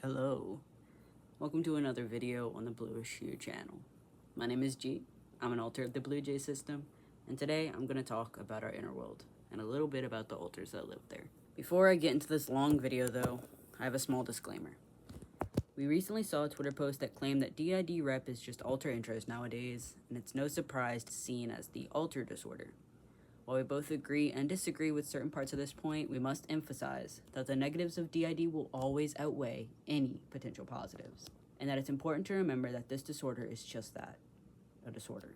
Hello, welcome to another video on the Bluejay channel. My name is G, I'm an alter of the Bluejay system, and today I'm going to talk about our inner world and a little bit about the alters that live there. Before I get into this long video though, I have a small disclaimer. We recently saw a Twitter post that claimed that DID rep is just alter intros nowadays, and it's no surprise to seen as the alter disorder. While we both agree and disagree with certain parts of this point, we must emphasize that the negatives of DID will always outweigh any potential positives, and that it's important to remember that this disorder is just that, a disorder.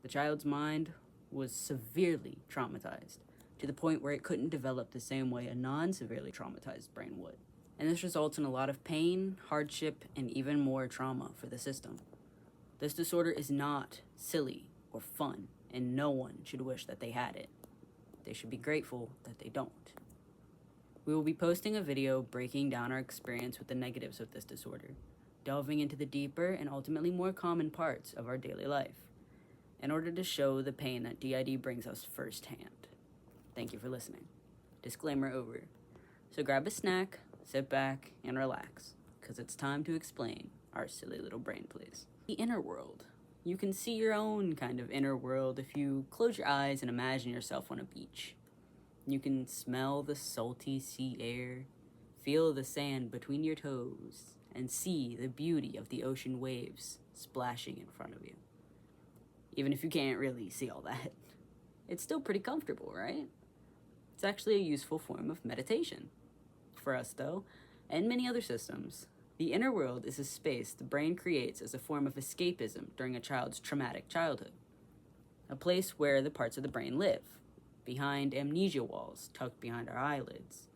The child's mind was severely traumatized, to the point where it couldn't develop the same way a non-severely traumatized brain would. And this results in a lot of pain, hardship, and even more trauma for the system. This disorder is not silly or fun, and no one should wish that they had it. They should be grateful that they don't. We will be posting a video breaking down our experience with the negatives of this disorder, delving into the deeper and ultimately more common parts of our daily life, in order to show the pain that DID brings us firsthand. Thank you for listening. Disclaimer over. So grab a snack, sit back, and relax, because it's time to explain our silly little brain plays. The inner world. You can see your own kind of inner world if you close your eyes and imagine yourself on a beach. You can smell the salty sea air, feel the sand between your toes, and see the beauty of the ocean waves splashing in front of you. Even if you can't really see all that, it's still pretty comfortable, right? It's actually a useful form of meditation. For us, though, and many other systems, the inner world is a space the brain creates as a form of escapism during a child's traumatic childhood. A place where the parts of the brain live, behind amnesia walls tucked behind our eyelids.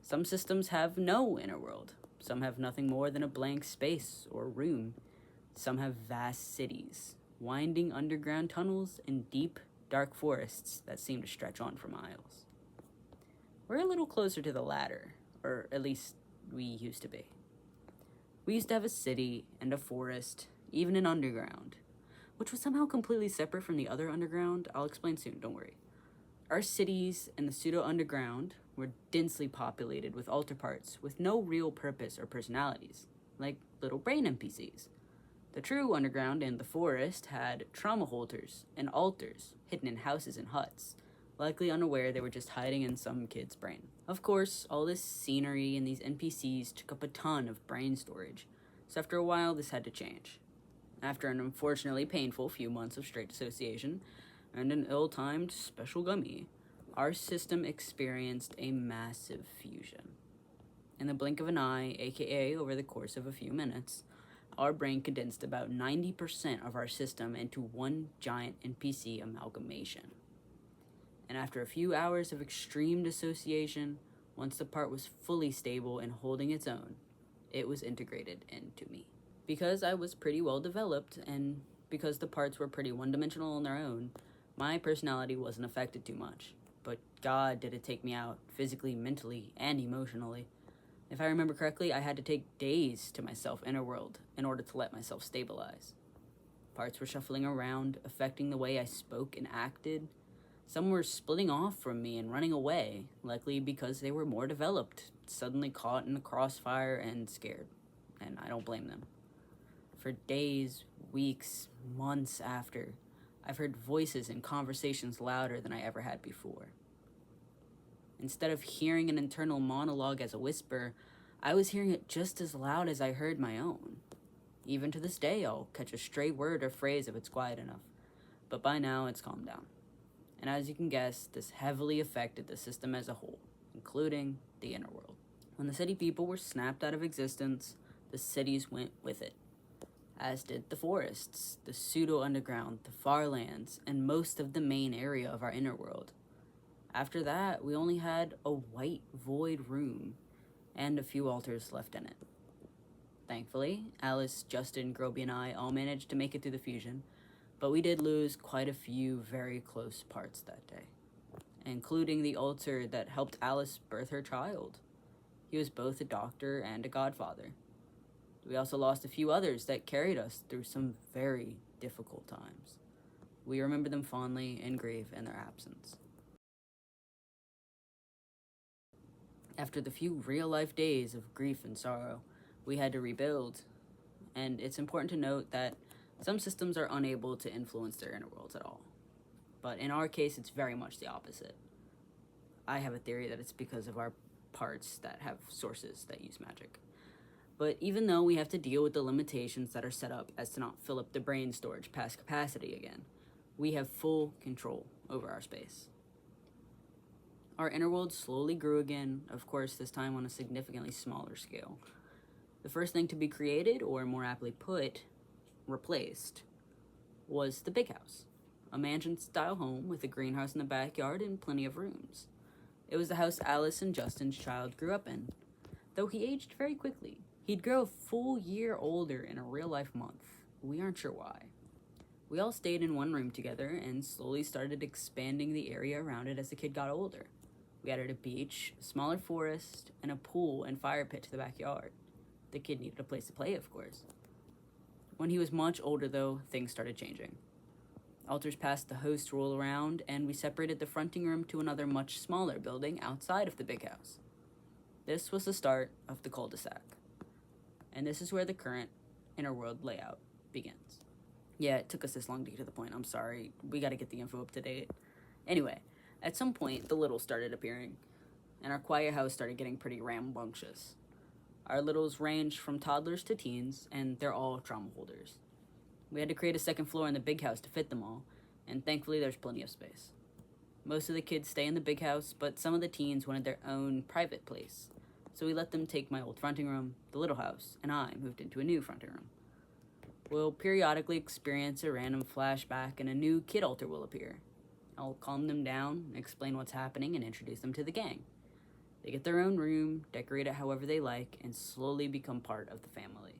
Some systems have no inner world. Some have nothing more than a blank space or room. Some have vast cities, winding underground tunnels and deep, dark forests that seem to stretch on for miles. We're a little closer to the latter, or at least we used to be. We used to have a city and a forest, even an underground, which was somehow completely separate from the other underground. I'll explain soon, don't worry. Our cities and the pseudo-underground were densely populated with alter parts with no real purpose or personalities, like little brain NPCs. The true underground and the forest had trauma holders and alters hidden in houses and huts, likely unaware they were just hiding in some kid's brain. Of course, all this scenery and these NPCs took up a ton of brain storage, so after a while this had to change. After an unfortunately painful few months of straight dissociation and an ill-timed special gummy, our system experienced a massive fusion. In the blink of an eye, aka over the course of a few minutes, our brain condensed about 90% of our system into one giant NPC amalgamation. And after a few hours of extreme dissociation, once the part was fully stable and holding its own, it was integrated into me. Because I was pretty well developed, and because the parts were pretty one-dimensional on their own, my personality wasn't affected too much. But God did it take me out, physically, mentally, and emotionally. If I remember correctly, I had to take days to myself inner world in order to let myself stabilize. Parts were shuffling around, affecting the way I spoke and acted. Some were splitting off from me and running away, likely because they were more developed, suddenly caught in the crossfire and scared, and I don't blame them. For days, weeks, months after, I've heard voices and conversations louder than I ever had before. Instead of hearing an internal monologue as a whisper, I was hearing it just as loud as I heard my own. Even to this day, I'll catch a stray word or phrase if it's quiet enough, but by now it's calmed down. And as you can guess, this heavily affected the system as a whole, including the inner world. When the city people were snapped out of existence, the cities went with it, as did the forests, the pseudo-underground, the far lands, and most of the main area of our inner world. After that, we only had a white void room and a few altars left in it. Thankfully, Alice, Justin, Groby, and I all managed to make it through the fusion, but we did lose quite a few very close parts that day, including the alter that helped Alice birth her child. He was both a doctor and a godfather. We also lost a few others that carried us through some very difficult times. We remember them fondly and grieve in their absence. After the few real-life days of grief and sorrow, we had to rebuild, and it's important to note that some systems are unable to influence their inner worlds at all. But in our case, it's very much the opposite. I have a theory that it's because of our parts that have sources that use magic. But even though we have to deal with the limitations that are set up as to not fill up the brain storage past capacity again, we have full control over our space. Our inner world slowly grew again, of course this time on a significantly smaller scale. The first thing to be created, or more aptly put, replaced, was the big house. A mansion-style home with a greenhouse in the backyard and plenty of rooms. It was the house Alice and Justin's child grew up in. Though he aged very quickly, he'd grow a full year older in a real-life month. We aren't sure why. We all stayed in one room together and slowly started expanding the area around it as the kid got older. We added a beach, a smaller forest, and a pool and fire pit to the backyard. The kid needed a place to play, of course. When he was much older, though, things started changing. Altars passed the host rule around, and we separated the fronting room to another much smaller building outside of the big house. This was the start of the cul-de-sac. And this is where the current inner world layout begins. Yeah, it took us this long to get to the point. I'm sorry. We gotta get the info up to date. Anyway, at some point, the littles started appearing, and our quiet house started getting pretty rambunctious. Our littles ranged from toddlers to teens, and they're all trauma holders. We had to create a second floor in the big house to fit them all, and thankfully there's plenty of space. Most of the kids stay in the big house, but some of the teens wanted their own private place, so we let them take my old fronting room, the little house, and I moved into a new fronting room. We'll periodically experience a random flashback, and a new kid altar will appear. I'll calm them down, explain what's happening, and introduce them to the gang. They get their own room, decorate it however they like, and slowly become part of the family.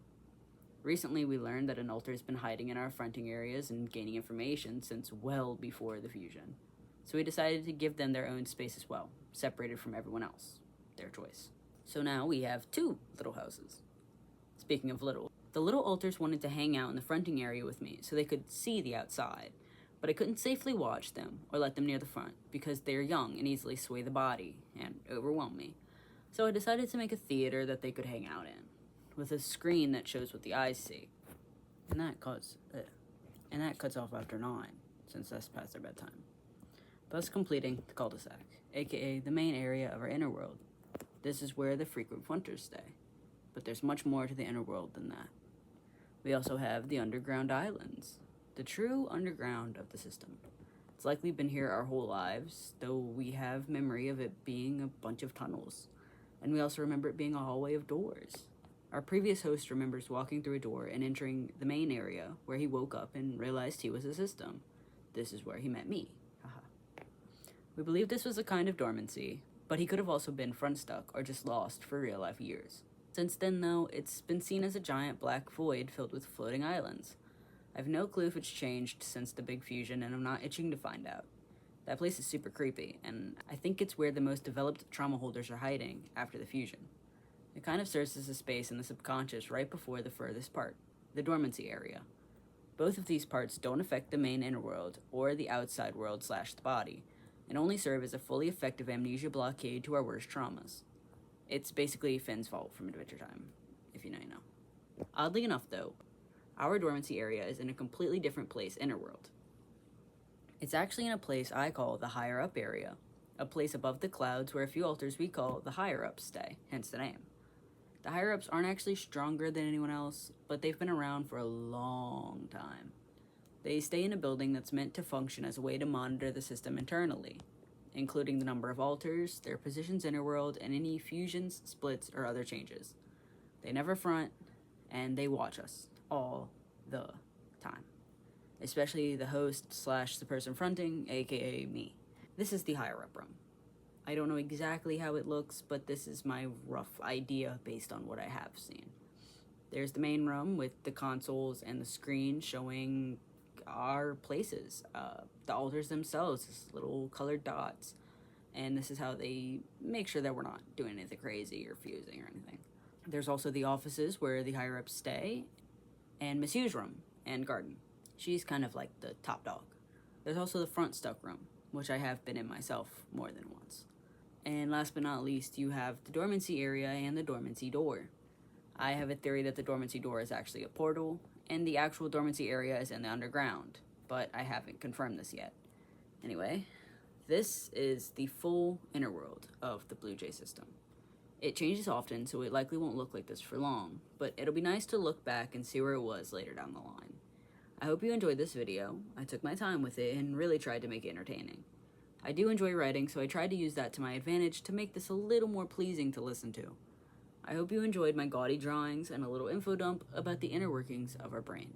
Recently, we learned that an altar has been hiding in our fronting areas and gaining information since well before the fusion. So we decided to give them their own space as well, separated from everyone else. Their choice. So now we have 2 little houses. Speaking of little, the little altars wanted to hang out in the fronting area with me so they could see the outside, but I couldn't safely watch them or let them near the front because they're young and easily sway the body and overwhelm me. So I decided to make a theater that they could hang out in, with a screen that shows what the eyes see. And that cuts off after 9, since that's past their bedtime. Thus completing the cul-de-sac, aka the main area of our inner world. This is where the frequent hunters stay, but there's much more to the inner world than that. We also have the underground islands, the true underground of the system. It's likely been here our whole lives, though we have memory of it being a bunch of tunnels, and we also remember it being a hallway of doors. Our previous host remembers walking through a door and entering the main area where he woke up and realized he was a system. This is where he met me. We believe this was a kind of dormancy, but he could have also been front stuck or just lost for real life years. Since then, though, it's been seen as a giant black void filled with floating islands. I have no clue if it's changed since the big fusion, and I'm not itching to find out. That place is super creepy, and I think it's where the most developed trauma holders are hiding after the fusion. It kind of serves as a space in the subconscious right before the furthest part, the dormancy area. Both of these parts don't affect the main inner world or the outside world / the body, and only serve as a fully effective amnesia blockade to our worst traumas. It's basically Finn's fault from Adventure Time, if you know, you know. Oddly enough, though, our dormancy area is in a completely different place, Innerworld. It's actually in a place I call the higher up area, a place above the clouds where a few altars we call the higher ups stay, hence the name. The higher ups aren't actually stronger than anyone else, but they've been around for a long time. They stay in a building that's meant to function as a way to monitor the system internally, including the number of altars, their positions Innerworld, and any fusions, splits, or other changes. They never front, and they watch us all the time. Especially the host / the person fronting, aka me. This is the higher up room. I don't know exactly how it looks, but this is my rough idea based on what I have seen. There's the main room with the consoles and the screen showing our places. The altars themselves, is little colored dots. And this is how they make sure that we're not doing anything crazy or fusing or anything. There's also the offices where the higher ups stay, and Miss Hugh's room and garden. She's kind of like the top dog. There's also the front stuck room, which I have been in myself more than once. And last but not least, you have the dormancy area and the dormancy door. I have a theory that the dormancy door is actually a portal, and the actual dormancy area is in the underground, but I haven't confirmed this yet. Anyway, this is the full inner world of the Bluejay system. It changes often, so it likely won't look like this for long, but it'll be nice to look back and see where it was later down the line. I hope you enjoyed this video. I took my time with it and really tried to make it entertaining. I do enjoy writing, so I tried to use that to my advantage to make this a little more pleasing to listen to. I hope you enjoyed my gaudy drawings and a little info dump about the inner workings of our brain.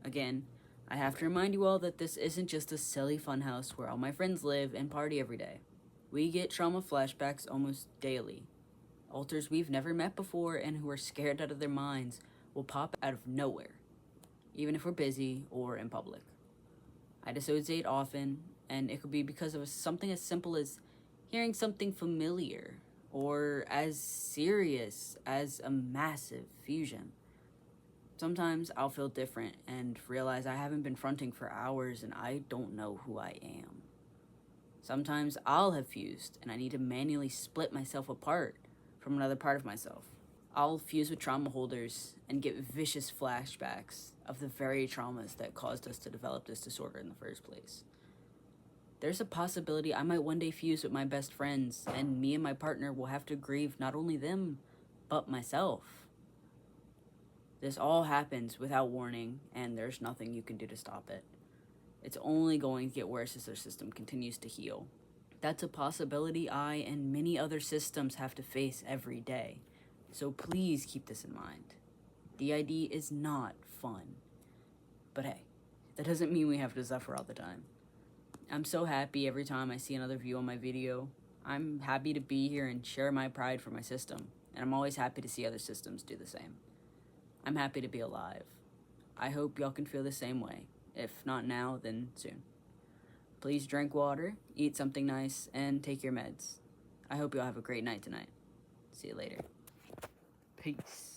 Again, I have to remind you all that this isn't just a silly funhouse where all my friends live and party every day. We get trauma flashbacks almost daily. Alters we've never met before and who are scared out of their minds will pop out of nowhere, even if we're busy or in public. I dissociate often, and it could be because of something as simple as hearing something familiar, or as serious as a massive fusion. Sometimes I'll feel different and realize I haven't been fronting for hours and I don't know who I am. Sometimes I'll have fused and I need to manually split myself apart from another part of myself. I'll fuse with trauma holders and get vicious flashbacks of the very traumas that caused us to develop this disorder in the first place. There's a possibility I might one day fuse with my best friends, and me and my partner will have to grieve not only them, but myself. This all happens without warning, and there's nothing you can do to stop it. It's only going to get worse as their system continues to heal. That's a possibility I and many other systems have to face every day. So please keep this in mind. DID is not fun. But hey, that doesn't mean we have to suffer all the time. I'm so happy every time I see another view on my video. I'm happy to be here and share my pride for my system, and I'm always happy to see other systems do the same. I'm happy to be alive. I hope y'all can feel the same way. If not now, then soon. Please drink water, eat something nice, and take your meds. I hope y'all have a great night tonight. See you later. Peace.